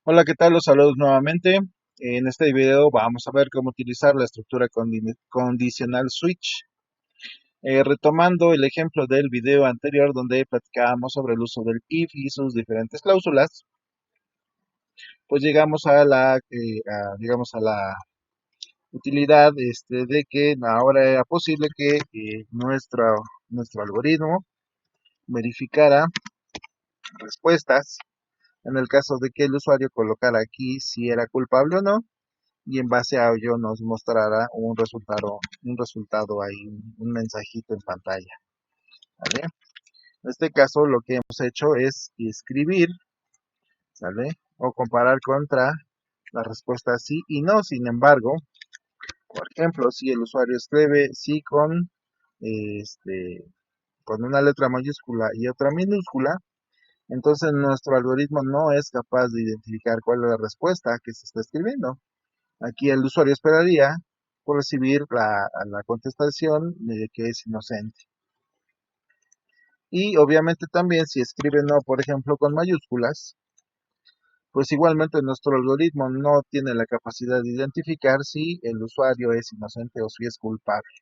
Hola, ¿qué tal? Los saludos nuevamente. En este video vamos a ver cómo utilizar la estructura condicional switch. Retomando el ejemplo del video anterior donde platicábamos sobre el uso del if y sus diferentes cláusulas, pues llegamos a digamos a la utilidad de que ahora era posible que nuestro algoritmo verificara respuestas en el caso de que el usuario colocara aquí si era culpable o no, y en base a ello nos mostrará un resultado ahí, un mensajito en pantalla, ¿vale? En este caso lo que hemos hecho es escribir, ¿sale? O comparar contra la respuesta sí y no. Sin embargo, por ejemplo, si el usuario escribe sí este, con una letra mayúscula y otra minúscula, entonces nuestro algoritmo no es capaz de identificar cuál es la respuesta que se está escribiendo. Aquí el usuario esperaría por recibir la contestación de que es inocente. Y obviamente también si escribe no, por ejemplo, con mayúsculas, pues igualmente nuestro algoritmo no tiene la capacidad de identificar si el usuario es inocente o si es culpable.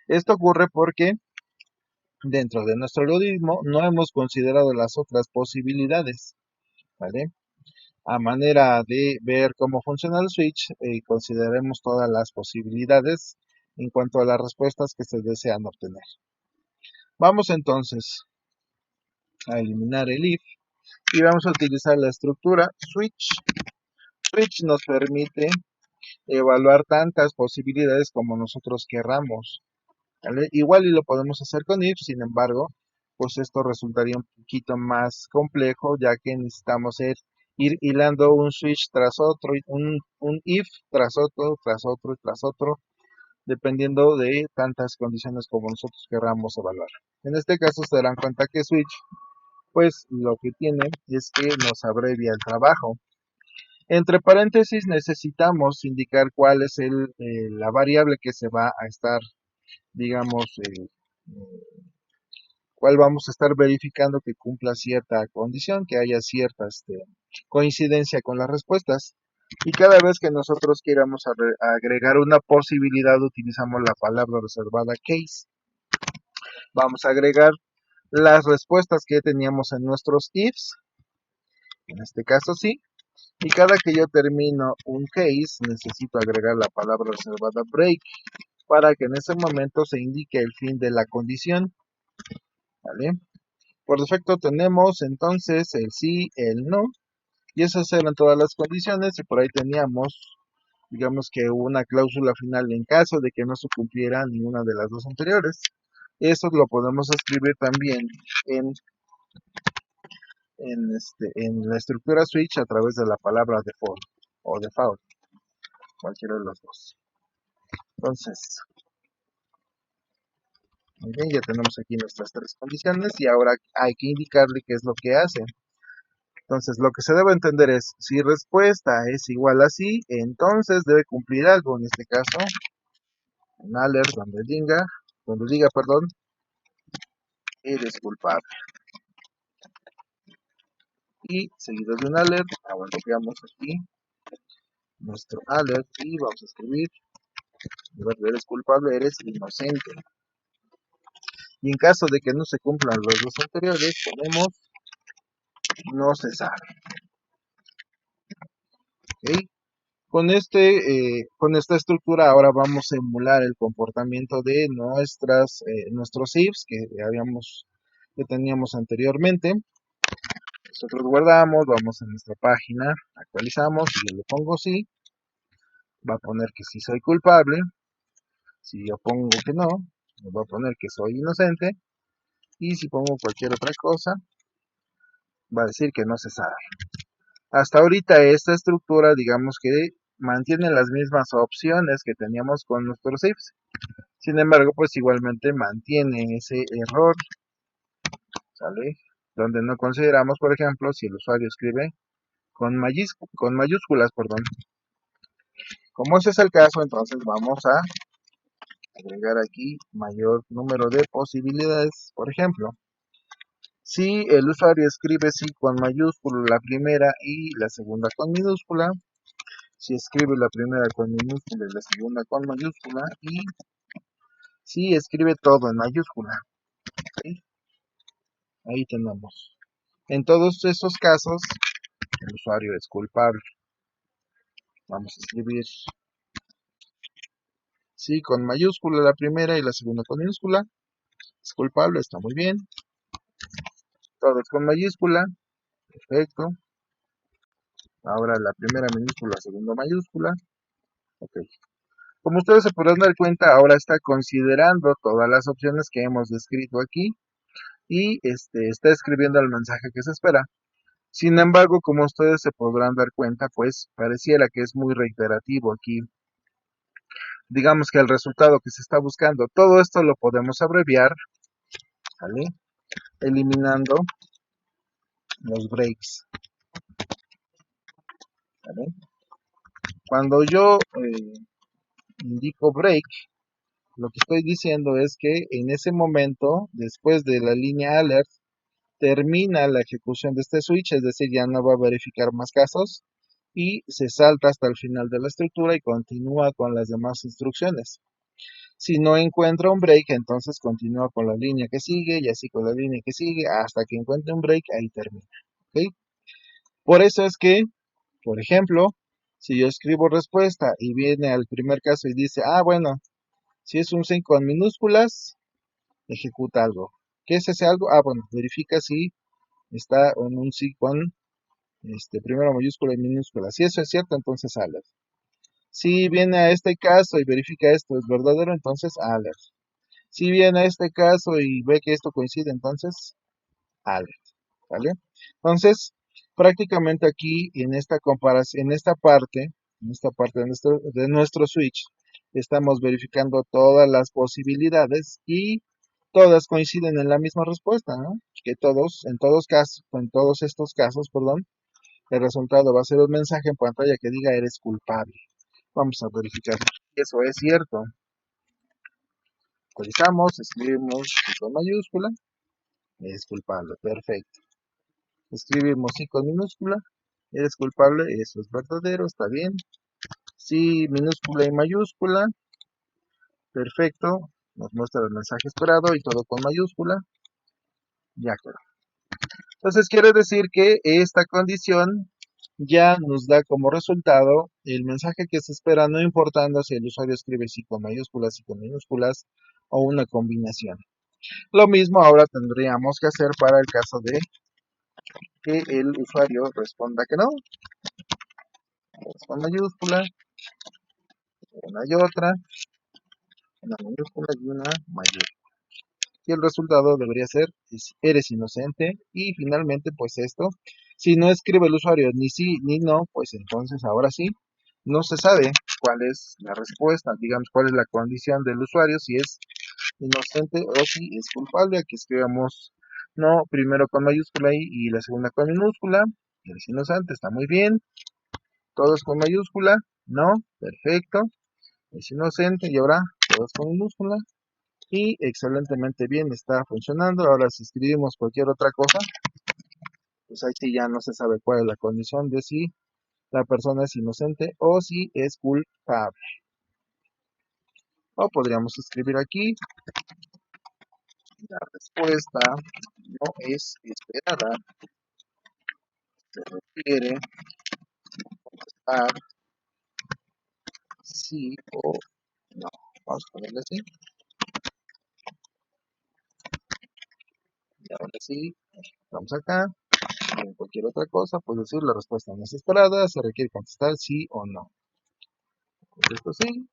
Esto ocurre porque dentro de nuestro algoritmo no hemos considerado las otras posibilidades, ¿vale? A manera de ver cómo funciona el switch, consideremos todas las posibilidades en cuanto a las respuestas que se desean obtener. Vamos entonces a eliminar el if y vamos a utilizar la estructura switch. Switch nos permite evaluar tantas posibilidades como nosotros querramos, ¿vale? Igual y lo podemos hacer con if, sin embargo, pues esto resultaría un poquito más complejo, ya que necesitamos ir hilando un switch tras otro, un if tras otro, tras otro, tras otro, dependiendo de tantas condiciones como nosotros querramos evaluar. En este caso se darán cuenta que switch, pues lo que tiene es que nos abrevia el trabajo. Entre paréntesis necesitamos indicar cuál es la variable que se va a estar, digamos, cuál vamos a estar verificando que cumpla cierta condición, que haya cierta coincidencia con las respuestas. Y cada vez que nosotros queramos agregar una posibilidad, utilizamos la palabra reservada case. Vamos a agregar las respuestas que teníamos en nuestros ifs, en este caso sí, y cada que yo termino un case, necesito agregar la palabra reservada break para que en ese momento se indique el fin de la condición, ¿vale? Por defecto tenemos entonces el sí, el no, y esas eran todas las condiciones, y por ahí teníamos, digamos que una cláusula final en caso de que no se cumpliera ninguna de las dos anteriores. Eso lo podemos escribir también en, en la estructura switch a través de la palabra default o default, cualquiera de los dos. Entonces, muy bien, ya tenemos aquí nuestras tres condiciones y ahora hay que indicarle qué es lo que hace. Entonces, lo que se debe entender es, si respuesta es igual a sí, entonces debe cumplir algo, en este caso, un alert donde diga, perdón, eres culpable. Y seguido de un alert, ahora copiamos aquí nuestro alert y vamos a escribir, en lugar de eres culpable, eres inocente. Y en caso de que no se cumplan los dos anteriores, ponemos no se sabe. ¿Ok? Con esta estructura ahora vamos a emular el comportamiento de nuestros ifs que teníamos anteriormente. Nosotros guardamos, vamos a nuestra página, actualizamos y yo le pongo sí, va a poner que sí soy culpable. Si yo pongo que no, me va a poner que soy inocente. Y si pongo cualquier otra cosa, va a decir que no se sabe. Hasta ahorita esta estructura, digamos que mantiene las mismas opciones que teníamos con nuestros ifs. Sin embargo, pues igualmente mantiene ese error, ¿sale? Donde no consideramos, por ejemplo, si el usuario escribe con mayúsculas, perdón. Como ese es el caso, entonces vamos a agregar aquí mayor número de posibilidades. Por ejemplo, Si el usuario escribe sí con mayúscula la primera y la segunda con minúscula, si escribe la primera con minúscula y la segunda con mayúscula, y si escribe todo en mayúscula. ¿Sí? Ahí tenemos. En todos estos casos, el usuario es culpable. Vamos a escribir sí con mayúscula la primera y la segunda con minúscula. Es culpable, está muy bien. Todo es con mayúscula. Perfecto. Ahora la primera minúscula, segunda mayúscula. Ok. Como ustedes se podrán dar cuenta, ahora está considerando todas las opciones que hemos descrito aquí y está escribiendo el mensaje que se espera. Sin embargo, como ustedes se podrán dar cuenta, pues pareciera que es muy reiterativo aquí. Digamos que el resultado que se está buscando, todo esto lo podemos abreviar, ¿vale? Eliminando los breaks, ¿vale? Cuando yo indico break, lo que estoy diciendo es que en ese momento, después de la línea alert, termina la ejecución de este switch, es decir, ya no va a verificar más casos y se salta hasta el final de la estructura y continúa con las demás instrucciones. Si no encuentra un break, entonces continúa con la línea que sigue y así con la línea que sigue hasta que encuentre un break, ahí termina. ¿Okay? Por eso es que, por ejemplo, si yo escribo respuesta y viene al primer caso y dice, bueno, si es un 5 con minúsculas, ejecuta algo. ¿Qué es ese algo? Bueno, verifica si está en un sí con primero mayúscula y minúscula. Si eso es cierto, entonces alert. Si viene a este caso y verifica esto es verdadero, entonces alert. Si viene a este caso y ve que esto coincide, entonces alert. ¿Vale? Entonces, prácticamente aquí en esta comparación, en esta parte de nuestro switch, estamos verificando todas las posibilidades y todas coinciden en la misma respuesta, ¿no? Que en todos estos casos, perdón, el resultado va a ser un mensaje en pantalla que diga eres culpable. Vamos a verificar si eso es cierto. Actualizamos, escribimos con mayúscula, es culpable, perfecto. Escribimos sí con minúscula, eres culpable, eso es verdadero, está bien. Sí, minúscula y mayúscula, perfecto. Nos muestra el mensaje esperado y todo con mayúscula, ya quedó. Entonces quiere decir que esta condición ya nos da como resultado el mensaje que se espera, no importando si el usuario escribe sí con mayúsculas, sí con minúsculas o una combinación. Lo mismo ahora tendríamos que hacer para el caso de que el usuario responda que no, es con mayúscula, una y otra, una minúscula y una mayúscula. Y el resultado debería ser, eres inocente. Y finalmente, pues esto, si no escribe el usuario ni sí ni no, pues entonces ahora sí, no se sabe cuál es la respuesta, digamos, cuál es la condición del usuario, si es inocente o si es culpable. Aquí escribamos no primero con mayúscula y la segunda con minúscula. Eres inocente, está muy bien. Todos con mayúscula, no, perfecto. Es inocente y ahora todos con minúscula. Y excelentemente bien, está funcionando. Ahora si escribimos cualquier otra cosa, pues ahí sí ya no se sabe cuál es la condición de si la persona es inocente o si es culpable. O podríamos escribir aquí, la respuesta no es esperada, se requiere contestar sí o no. Vamos a ponerle así. Y ahora sí, vamos acá. En cualquier otra cosa, pues decir la respuesta no es esperada, se requiere contestar sí o no. Esto sí.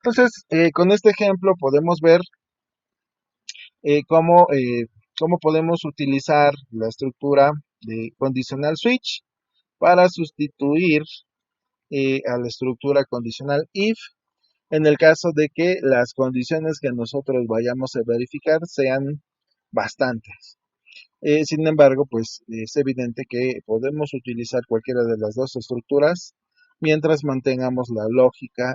Entonces, con este ejemplo podemos ver eh, cómo, eh, cómo podemos utilizar la estructura de conditional switch para sustituir a la estructura condicional if en el caso de que las condiciones que nosotros vayamos a verificar sean bastantes. Sin embargo, pues es evidente que podemos utilizar cualquiera de las dos estructuras mientras mantengamos la lógica,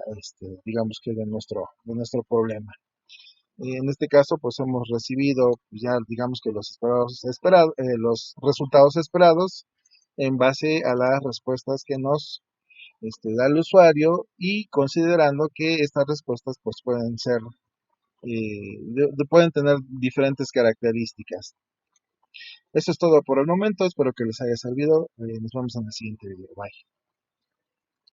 digamos que de nuestro problema. En este caso, pues hemos recibido pues, ya digamos que los resultados esperados en base a las respuestas que nos da el usuario y considerando que estas respuestas pues pueden ser, pueden tener diferentes características. Eso es todo por el momento, espero que les haya servido. Nos vemos en el siguiente video. Bye.